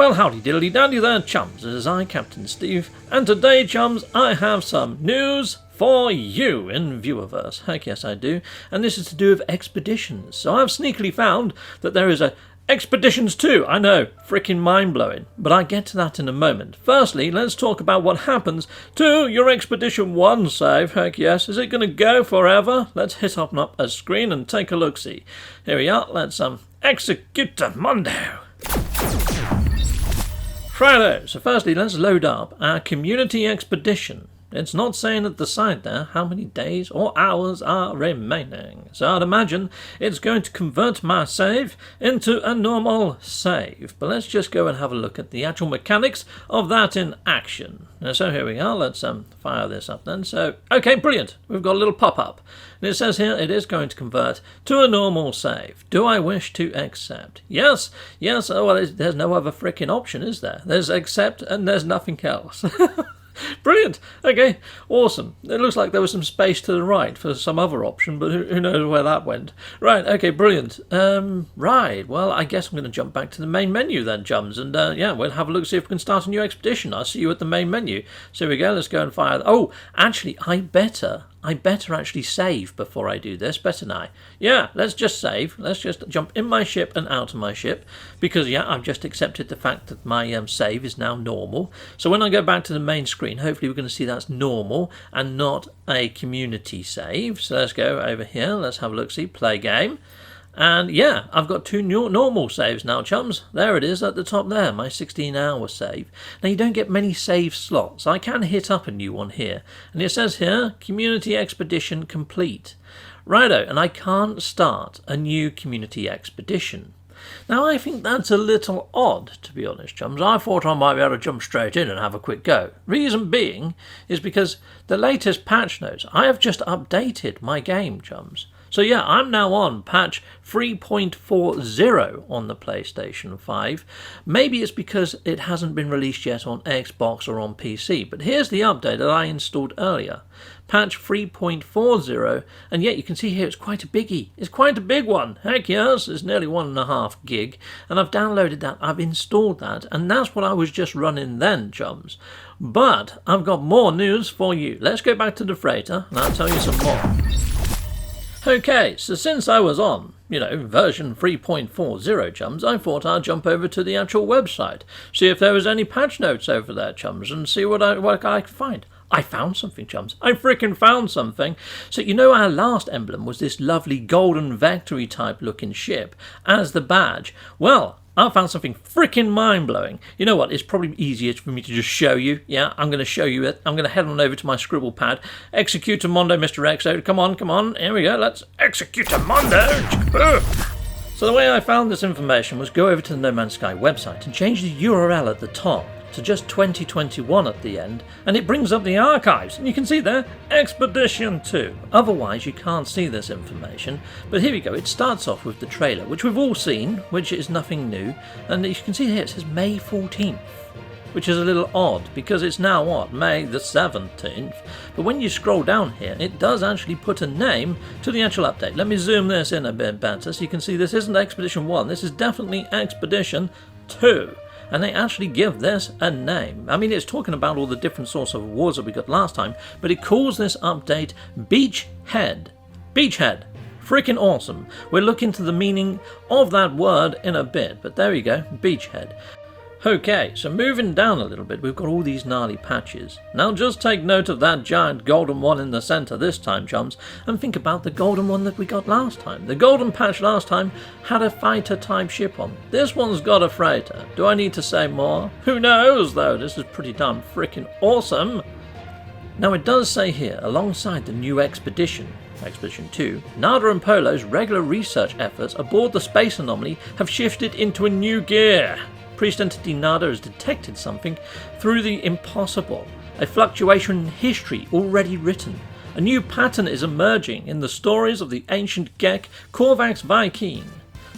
Well, howdy diddly dandy there, chums. It is I, Captain Steve, and today, chums, I have some news for you in Viewerverse. Heck yes, I do. And this is to do with expeditions. So I've sneakily found that there is a Expeditions 2. I know, freaking mind-blowing. But I get to that in a moment. Firstly, let's talk about what happens to your Expedition 1 save. Heck yes, is it going to go forever? Let's hit up a screen and take a look-see. Here we are, let's execute the Mondo. Righto, so firstly let's load up our community expedition. It's not saying at the side there how many days or hours are remaining. So I'd imagine it's going to convert my save into a normal save. But let's just go and have a look at the actual mechanics of that in action. So here we are, let's fire this up then. So, okay, brilliant. We've got a little pop-up. And it says here it is going to convert to a normal save. Do I wish to accept? Yes, yes, oh well, there's no other freaking option, is there? There's accept and there's nothing else. Brilliant. Okay, awesome. It looks like there was some space to the right for some other option, but who knows where that went. Right, okay, brilliant. Right, well, I guess I'm going to jump back to the main menu then, chums, and yeah, we'll have a look, see if we can start a new expedition. I'll see you at the main menu. So here we go, let's go and fire. Oh, actually, I better actually save before I do this, better I? Yeah, let's just save. Let's just jump in my ship and out of my ship, because yeah, I've just accepted the fact that my save is now normal. So when I go back to the main screen, hopefully we're going to see that's normal and not a community save. So let's go over here, let's have a look, see, play game. And yeah, I've got two normal saves now, chums. There it is at the top there, my 16-hour save. Now, you don't get many save slots. I can hit up a new one here. And it says here, Community Expedition Complete. Righto, and I can't start a new Community Expedition. Now, I think that's a little odd, to be honest, chums. I thought I might be able to jump straight in and have a quick go. Reason being is because the latest patch notes, I have just updated my game, chums. So yeah, I'm now on patch 3.40 on the PlayStation 5. Maybe it's because it hasn't been released yet on Xbox or on PC, but here's the update that I installed earlier. Patch 3.40, and yet you can see here it's quite a biggie. It's quite a big one. Heck yes, it's nearly 1.5 gig, and I've downloaded that, I've installed that, and that's what I was just running then, chums. But I've got more news for you. Let's go back to the freighter, and I'll tell you some more. Okay, so since I was on, version 3.40, chums, I thought I'd jump over to the actual website, see if there was any patch notes over there, chums, and see what I could find. I found something, chums. I freaking found something. So, our last emblem was this lovely golden Victory type looking ship as the badge. Well, I found something freaking mind-blowing. You know what, it's probably easier for me to just show you. Yeah, I'm going to show you it. I'm going to head on over to my scribble pad. Execute a Mondo, Mr. Exo. Come on. Here we go. Let's execute a Mondo. So the way I found this information was go over to the No Man's Sky website and change the URL at the top to just 2021 at the end, and it brings up the archives, and you can see there, Expedition 2. Otherwise you can't see this information, but here we go. It starts off with the trailer, which we've all seen, which is nothing new, and you can see here it says May 14th, which is a little odd, because it's now what, May the 17th, but when you scroll down here, it does actually put a name to the actual update. Let me zoom this in a bit better, so you can see this isn't Expedition 1, this is definitely Expedition 2. And they actually give this a name. I mean, it's talking about all the different sorts of awards that we got last time, but it calls this update Beachhead. Beachhead. Freaking awesome. We'll look into the meaning of that word in a bit, but there we go, Beachhead. Okay, so moving down a little bit, we've got all these gnarly patches. Now just take note of that giant golden one in the centre this time, chums, and think about the golden one that we got last time. The golden patch last time had a fighter type ship on. This one's got a freighter. Do I need to say more? Who knows though, this is pretty damn freaking awesome. Now it does say here, alongside the new Expedition 2, Nada and Polo's regular research efforts aboard the Space Anomaly have shifted into a new gear. Priest entity Nada has detected something through the impossible, a fluctuation in history already written. A new pattern is emerging in the stories of the ancient Gek Korvax Viking.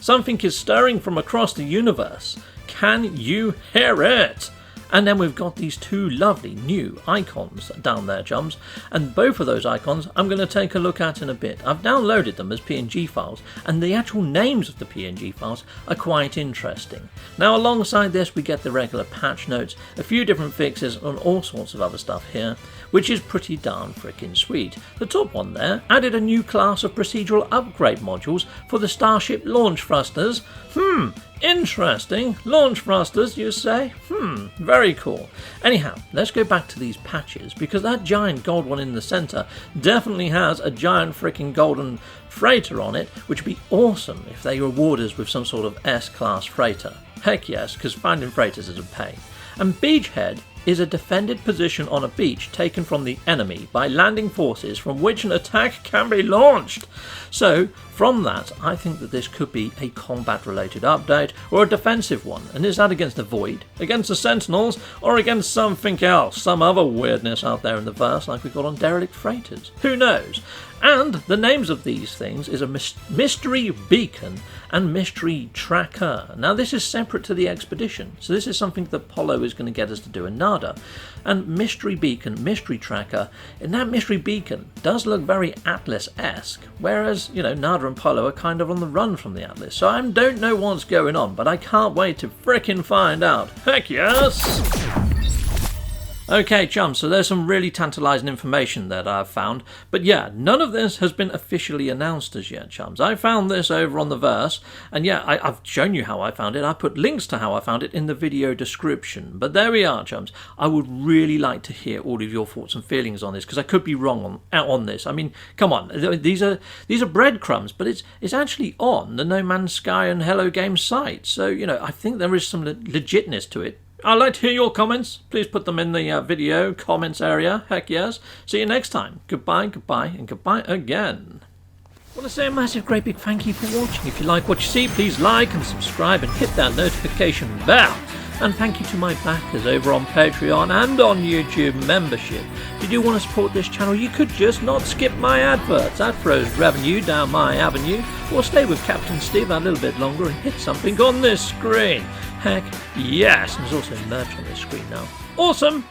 Something is stirring from across the universe. Can you hear it? And then we've got these two lovely new icons down there, chums, and both of those icons I'm going to take a look at in a bit. I've downloaded them as PNG files, and the actual names of the PNG files are quite interesting. Now alongside this we get the regular patch notes, a few different fixes and all sorts of other stuff here, which is pretty darn frickin' sweet. The top one there added a new class of procedural upgrade modules for the Starship launch thrusters. Interesting. Launch thrusters, you say? Very cool. Anyhow, let's go back to these patches, because that giant gold one in the centre definitely has a giant freaking golden freighter on it, which would be awesome if they reward us with some sort of S-class freighter. Heck yes, because finding freighters is a pain. And Beachhead is a defended position on a beach taken from the enemy by landing forces from which an attack can be launched. So, from that, I think that this could be a combat-related update or a defensive one. And is that against the Void, against the Sentinels, or against something else, some other weirdness out there in the verse like we got on derelict freighters? Who knows? And the names of these things is a mystery beacon and mystery tracker. Now this is separate to the expedition, so this is something that Polo is going to get us to do in Nada. And mystery beacon, mystery tracker, and that mystery beacon does look very Atlas-esque, whereas, you know, Nada and Polo are kind of on the run from the Atlas. So I don't know what's going on, but I can't wait to frickin' find out. Heck yes! Okay, chums, so there's some really tantalising information that I've found, but yeah, none of this has been officially announced as yet, chums. I found this over on the verse, and yeah, I've shown you how I found it. I put links to how I found it in the video description, but there we are, chums. I would really like to hear all of your thoughts and feelings on this, because I could be wrong on this. I mean, come on, these are breadcrumbs, but it's actually on the No Man's Sky and Hello Games site, so, you know, I think there is some legitness to it. I'd like to hear your comments. Please put them in the video comments area. Heck yes. See you next time. Goodbye, goodbye, and goodbye again. I want to say a massive great big thank you for watching. If you like what you see, please like and subscribe and hit that notification bell. And thank you to my backers over on Patreon and on YouTube membership. If you do want to support this channel, you could just not skip my adverts. That throws revenue down my avenue. Or stay with Captain Steve a little bit longer and hit something on this screen. Heck yes, and there's also merch on this screen now. Awesome!